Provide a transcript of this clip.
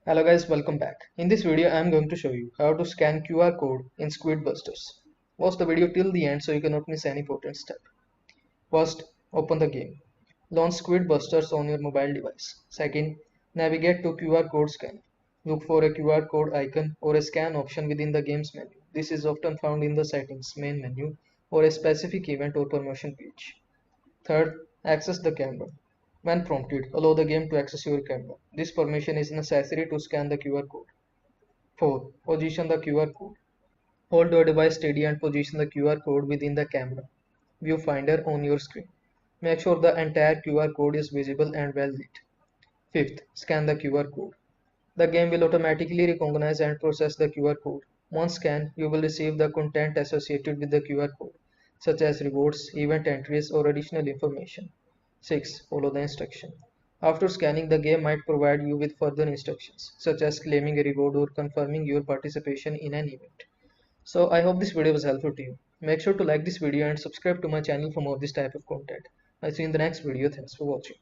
Hello guys, welcome back. In this video, I am going to show you how to scan QR code in Squid Busters. Watch the video till the end so you cannot miss any important step. First, open the game. Launch Squid Busters on your mobile device. Second, navigate to QR code scanner. Look for a QR code icon or a scan option within the game's menu. This is often found in the settings main menu or a specific event or promotion page. Third, access the camera. When prompted, allow the game to access your camera. This permission is necessary to scan the QR code. 4. Position the QR code. Hold your device steady and position the QR code within the camera viewfinder on your screen. Make sure the entire QR code is visible and well lit. 5th. Scan the QR code. The game will automatically recognize and process the QR code. Once scanned, you will receive the content associated with the QR code, such as rewards, event entries, or additional information. 6. Follow the instruction. After scanning, the game might provide you with further instructions, such as claiming a reward or confirming your participation in an event. So I hope this video was helpful to you. Make sure to like this video and subscribe to my channel for more of this type of content. I'll see you in the next video. Thanks for watching.